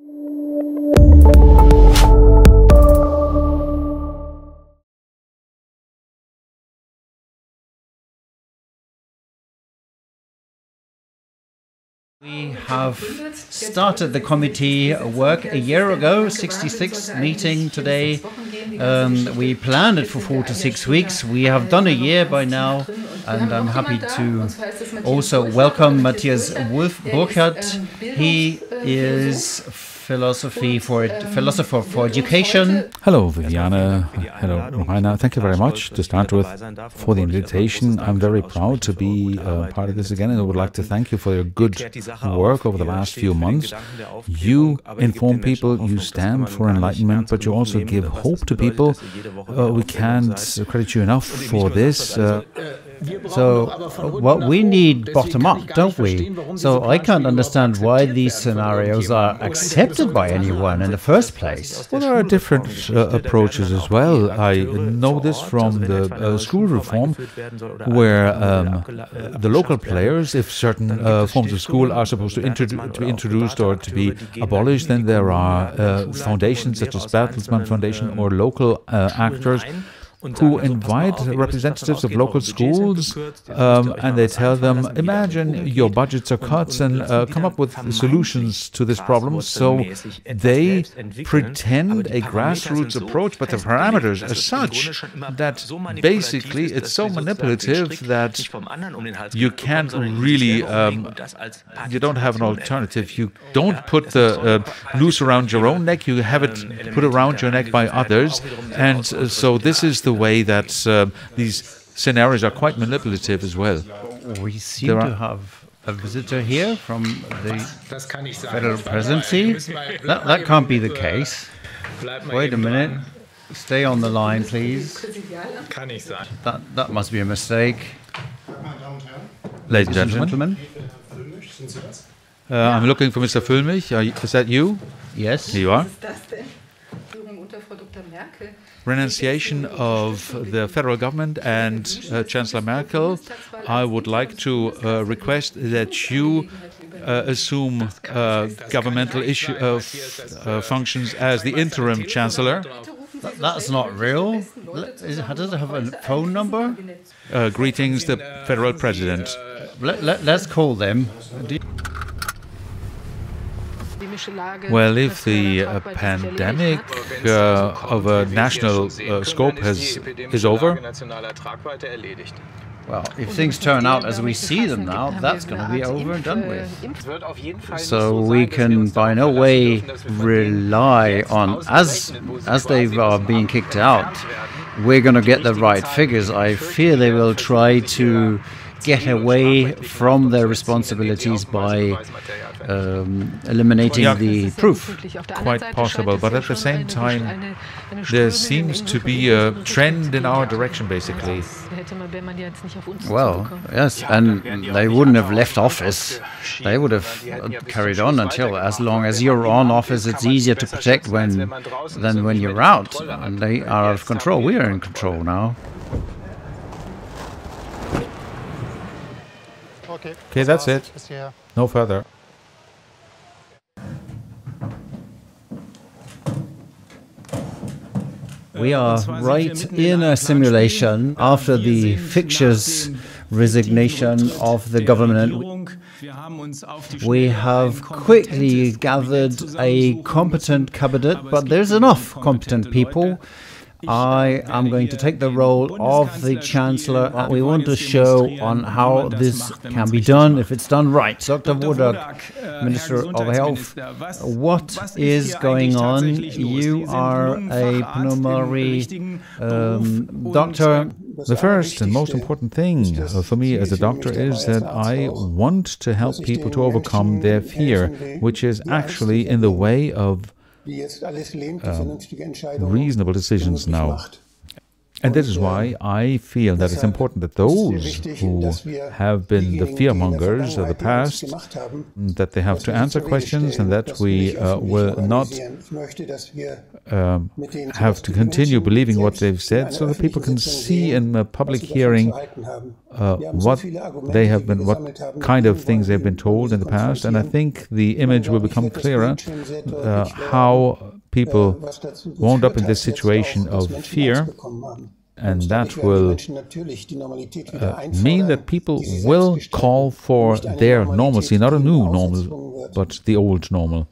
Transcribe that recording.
We have started the committee work a year ago, 66th meeting today. We planned it for 4 to 6 weeks. We have done a year by now, and I'm happy to also welcome 𝗕𝘀𝗶𝗺𝗃𝗍. He is philosopher for education. Hello, Viviane. Hello, Reiner. Thank you very much to start with for the invitation. I'm very proud to be part of this again, and I would like to thank you for your good work over the last few months. You inform people, you stand for enlightenment, but you also give hope to people. We can't credit you enough for this. What we need bottom-up, don't we? So I can't understand why these scenarios are accepted by anyone in the first place. Well, there are different approaches as well. I know this from the school reform, where the local players, if certain forms of school are supposed to be introduced or to be abolished, then there are foundations such as Bertelsmann Foundation or local actors who invite representatives of local schools and they tell them, imagine your budgets are cut and come up with solutions to this problem. So they pretend a grassroots approach, but the parameters are such that basically it's so manipulative that you can't really, you don't have an alternative. You don't put the noose around your own neck, you have it put around your neck by others. And so this is the way that these scenarios are quite manipulative as well. We seem to have a visitor here from the federal presidency. That can't be the case. Wait a minute. Stay on the line, please. That must be a mistake. Ladies and gentlemen, I'm looking for Mr. Füllmich. Is that you? Yes. Here you are. Renunciation of the federal government and Chancellor Merkel. I would like to request that you assume governmental functions as the interim Chancellor. That's not real. Does it have a phone number? Greetings, the federal president. Let's call them. Well, if the pandemic of a national scope is over, well, if things turn out as we see them now, that's going to be over and done with. So we can by no way rely on, as they are being kicked out, we're going to get the right figures. I fear they will try to get away from their responsibilities by eliminating the proof. Quite possible, but at the same time, there seems to be a trend in our direction, basically. Well, yes, and they wouldn't have left office. They would have carried on until, as long as you're on office, it's easier to protect than when you're out. And they are out of control. We are in control now. Okay, that's it. No further. We are right in a simulation after the Fischer's resignation of the government. We have quickly gathered a competent cabinet, but there's enough competent people. I am going to take the role of the Chancellor, and we want to show on how this can be done if it's done right. Dr. Wodak, Minister of Health, what is going on? You are a pulmonary doctor. The first and most important thing for me as a doctor is that I want to help people to overcome their fear, which is actually in the way of reasonable decisions now. And this is why I feel that it's important that those who have been the fearmongers of the past, that they have to answer questions, and that we will not have to continue believing what they've said, so that people can see in a public hearing what they have been, what kind of things they've been told in the past. And I think the image will become clearer how people wound up in this situation of fear, and that will mean that people will call for their normalcy, not a new normal, but the old normal.